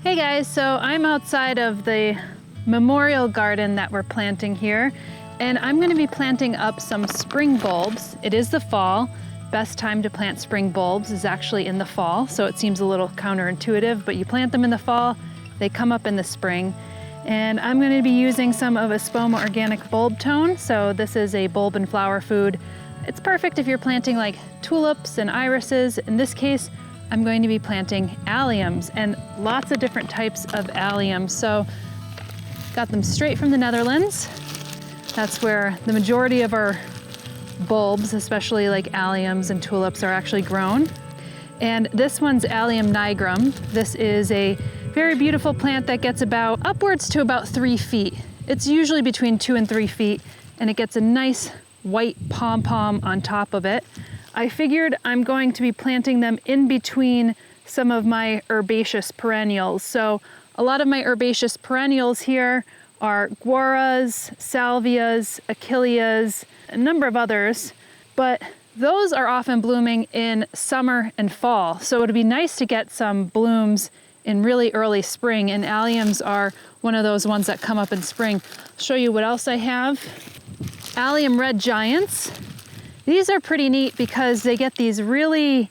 Hey guys, so I'm outside of the memorial garden that we're planting here, and I'm going to be planting up some spring bulbs. It is the fall. Best time to plant spring bulbs is actually in the fall, so it seems a little counterintuitive, but you plant them in the fall, they come up in the spring. And I'm going to be using some of Espoma Organic Bulb Tone. So this is a bulb and flower food. It's perfect if you're planting like tulips and irises. In this case, I'm going to be planting alliums and lots of different types of alliums. So got them straight from the Netherlands. That's where the majority of our bulbs, especially like alliums and tulips, are actually grown. And this one's Allium nigrum. This is a very beautiful plant that gets about upwards to about 3 feet. It's usually between 2 and 3 feet, and it gets a nice white pom-pom on top of it. I figured I'm going to be planting them in between some of my herbaceous perennials. So a lot of my herbaceous perennials here are guaras, salvias, achilleas, a number of others, but those are often blooming in summer and fall. So it'd be nice to get some blooms in really early spring, and alliums are one of those ones that come up in spring. I'll show you what else I have. Allium red giants. These are pretty neat because they get these really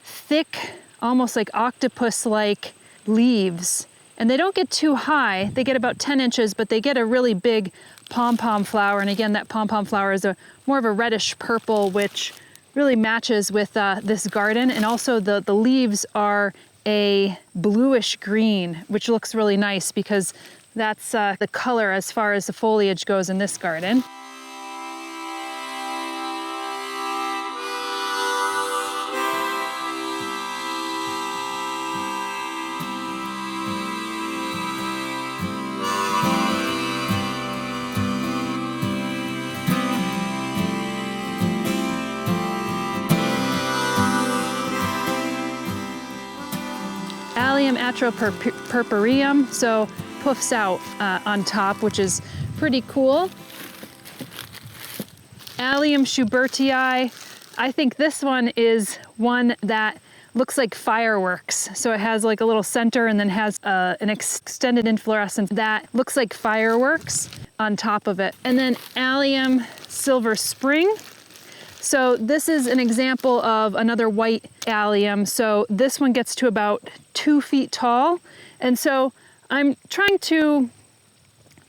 thick, almost like octopus-like leaves. And they don't get too high. They get about 10 inches, but they get a really big pom-pom flower. And again, that pom-pom flower is more of a reddish purple, which really matches with this garden. And also the leaves are a bluish green, which looks really nice because that's the color as far as the foliage goes in this garden. Allium atropurpureum, so puffs out on top, which is pretty cool. Allium schubertii. I think this one is one that looks like fireworks. So it has like a little center and then has an extended inflorescence that looks like fireworks on top of it. And then Allium silver spring. So this is an example of another white allium. So this one gets to about 2 feet tall. And so I'm trying to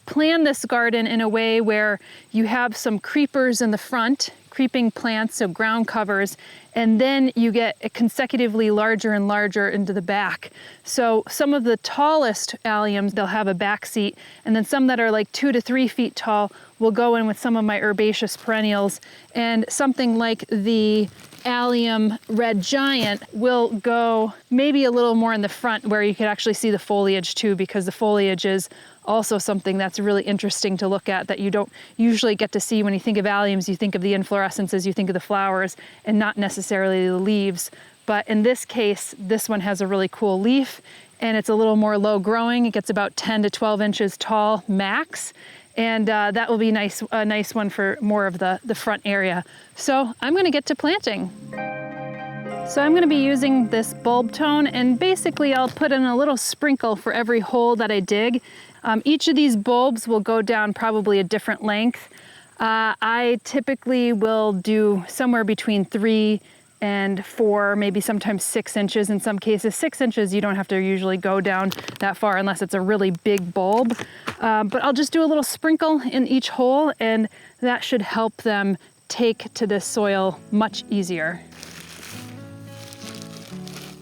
plan this garden in a way where you have some creepers in the front, creeping plants, so ground covers, and then you get consecutively larger and larger into the back. So some of the tallest alliums, they'll have a back seat, and then some that are like 2 to 3 feet tall will go in with some of my herbaceous perennials, and something like the Allium red giant will go maybe a little more in the front where you could actually see the foliage too, because the foliage is also something that's really interesting to look at that you don't usually get to see. When you think of alliums, you think of the inflorescences, you think of the flowers, and not necessarily the leaves. But in this case, this one has a really cool leaf, and it's a little more low growing. It gets about 10 to 12 inches tall max. And that will be a nice one for more of the front area. So I'm gonna get to planting. So I'm gonna be using this bulb tone, and basically I'll put in a little sprinkle for every hole that I dig. Each of these bulbs will go down probably a different length. I typically will do somewhere between 3 and 4, maybe sometimes 6 inches. In some cases, 6 inches, you don't have to usually go down that far unless it's a really big bulb. But I'll just do a little sprinkle in each hole, and that should help them take to the soil much easier.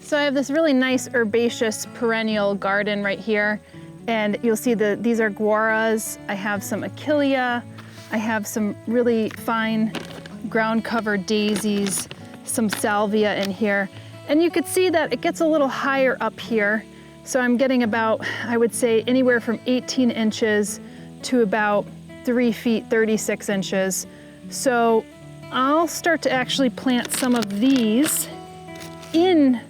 So I have this really nice herbaceous perennial garden right here, and you'll see these are guaras. I have some achillea. I have some really fine ground cover daisies, some salvia in here. And you could see that it gets a little higher up here. So I'm getting about, I would say, anywhere from 18 inches to about 3 feet, 36 inches. So I'll start to actually plant some of these in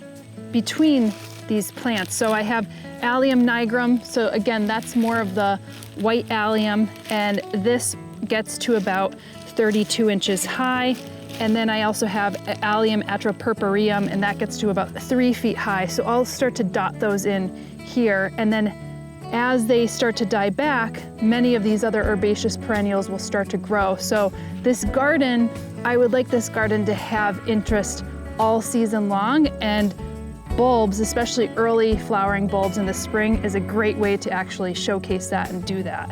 between these plants. So I have Allium nigrum. So again, that's more of the white allium, and this gets to about 32 inches high. And then I also have Allium atropurpureum, and that gets to about 3 feet high. So I'll start to dot those in here, and then as they start to die back, many of these other herbaceous perennials will start to grow. So this garden, I would like this garden to have interest all season long, and bulbs, especially early flowering bulbs in the spring, is a great way to actually showcase that and do that.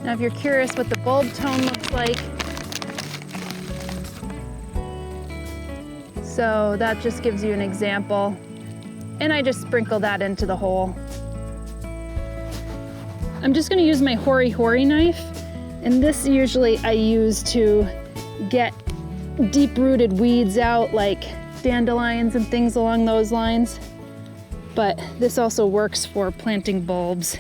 Now, if you're curious what the bulb tone looks like, so that just gives you an example. And I just sprinkle that into the hole. I'm just gonna use my Hori knife, and this usually I use to get deep-rooted weeds out, like dandelions and things along those lines. But this also works for planting bulbs.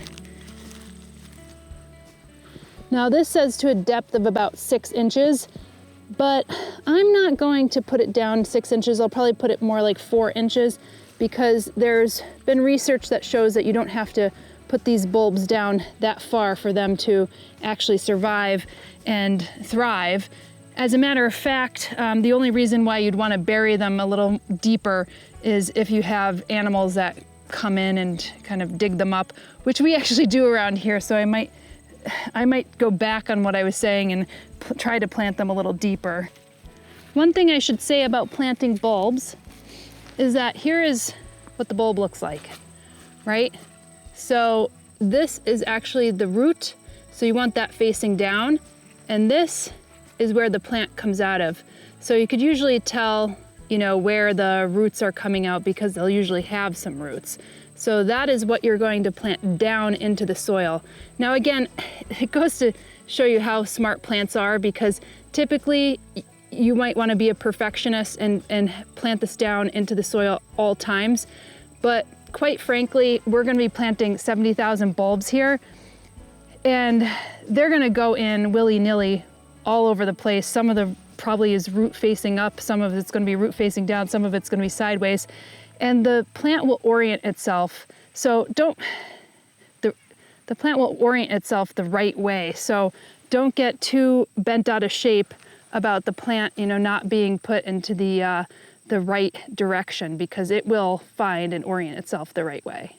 Now this says to a depth of about 6 inches, but I'm not going to put it down 6 inches. I'll probably put it more like 4 inches, because there's been research that shows that you don't have to put these bulbs down that far for them to actually survive and thrive. As a matter of fact, the only reason why you'd want to bury them a little deeper is if you have animals that come in and kind of dig them up, which we actually do around here, so I might go back on what I was saying and try to plant them a little deeper. One thing I should say about planting bulbs is that here is what the bulb looks like, right? So this is actually the root, so you want that facing down, and this is where the plant comes out of. So you could usually tell, you know, where the roots are coming out, because they'll usually have some roots. So that is what you're going to plant down into the soil. Now again, it goes to show you how smart plants are, because typically you might want to be a perfectionist and plant this down into the soil all times. But quite frankly, we're going to be planting 70,000 bulbs here, and they're going to go in willy-nilly all over the place. Some of the probably is root facing up, some of it's going to be root facing down, some of it's going to be sideways, and the plant will orient itself. So the plant will orient itself the right way. So don't get too bent out of shape about the plant, you know, not being put into the right direction, because it will find and orient itself the right way.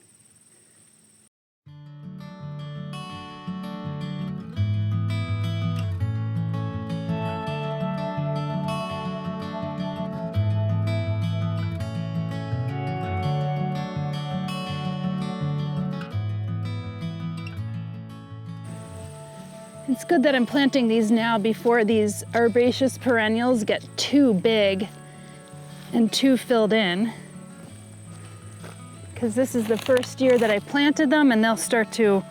It's good that I'm planting these now before these herbaceous perennials get too big and too filled in, because this is the first year that I planted them, and they'll start to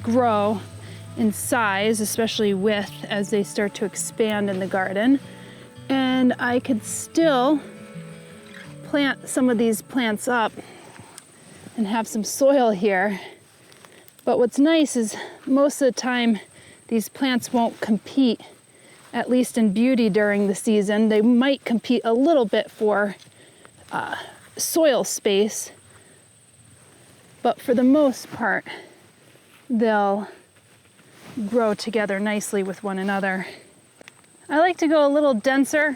grow in size, especially width, as they start to expand in the garden. And I could still plant some of these plants up and have some soil here. But what's nice is most of the time these plants won't compete, at least in beauty during the season. They might compete a little bit for soil space, but for the most part, they'll grow together nicely with one another. I like to go a little denser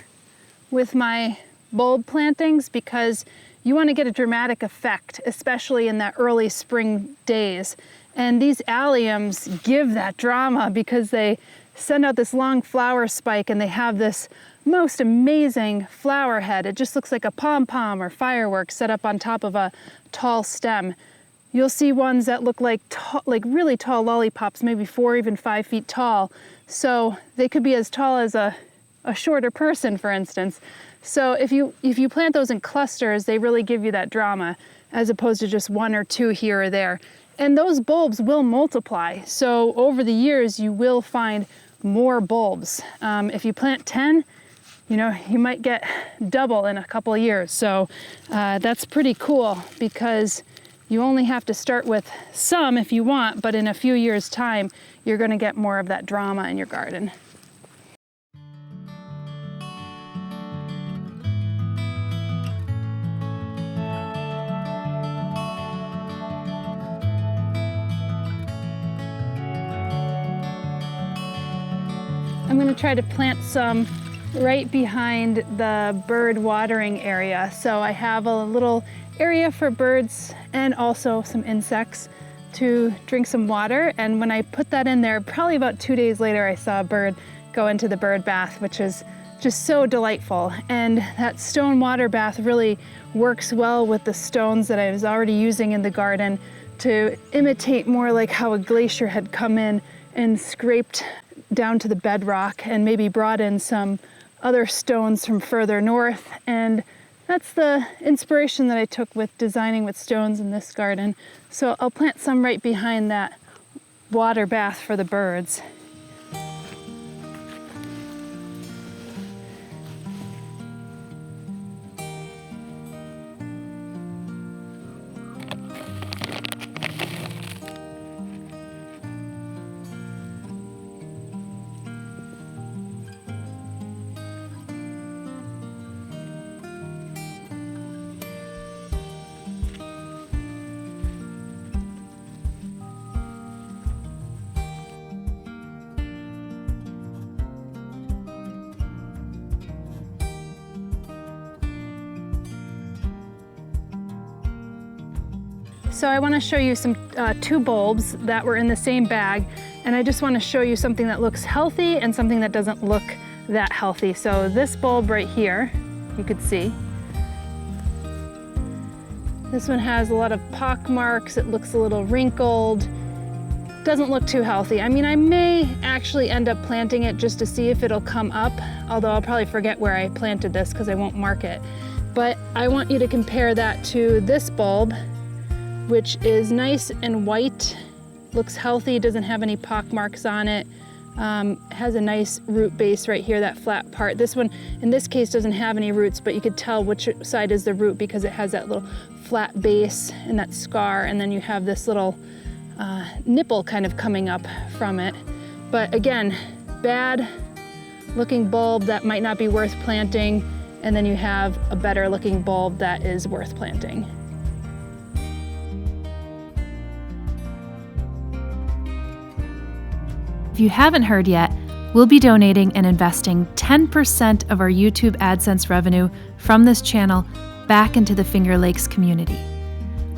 with my bulb plantings, because you want to get a dramatic effect, especially in the early spring days. And these alliums give that drama, because they send out this long flower spike and they have this most amazing flower head. It just looks like a pom-pom or fireworks set up on top of a tall stem. You'll see ones that look like really tall lollipops, maybe 4 or even 5 feet tall. So they could be as tall as a shorter person, for instance. So if you plant those in clusters, they really give you that drama, as opposed to just 1 or 2 here or there. And those bulbs will multiply. So over the years, you will find more bulbs. If you plant 10, you know, you might get double in a couple of years. So that's pretty cool, because you only have to start with some if you want, but in a few years' time, you're going to get more of that drama in your garden. I'm going to try to plant some right behind the bird watering area. So I have a little area for birds and also some insects to drink some water. And when I put that in there, probably about 2 days later, I saw a bird go into the bird bath, which is just so delightful. And that stone water bath really works well with the stones that I was already using in the garden to imitate more like how a glacier had come in and scraped down to the bedrock and maybe brought in some other stones from further north. And that's the inspiration that I took with designing with stones in this garden. So I'll plant some right behind that water bath for the birds. So I want to show you some two bulbs that were in the same bag, and I just want to show you something that looks healthy and something that doesn't look that healthy. So this bulb right here, you could see, this one has a lot of pock marks. It looks a little wrinkled, doesn't look too healthy. I mean, I may actually end up planting it just to see if it'll come up, although I'll probably forget where I planted this because I won't mark it. But I want you to compare that to this bulb, which is nice and white, looks healthy, doesn't have any pock marks on it, has a nice root base right here, that flat part. This one, in this case, doesn't have any roots, but you could tell which side is the root because it has that little flat base and that scar, and then you have this little nipple kind of coming up from it. But again, bad looking bulb that might not be worth planting, and then you have a better looking bulb that is worth planting. If you haven't heard yet, we'll be donating and investing 10% of our YouTube AdSense revenue from this channel back into the Finger Lakes community.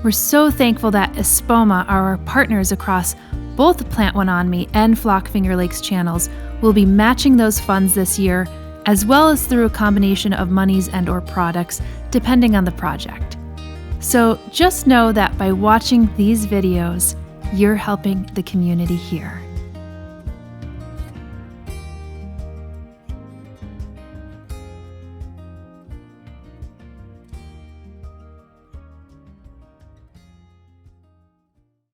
We're so thankful that Espoma, our partners across both the Plant One On Me and Flock Finger Lakes channels, will be matching those funds this year, as well as through a combination of monies and/or products, depending on the project. So just know that by watching these videos, you're helping the community here.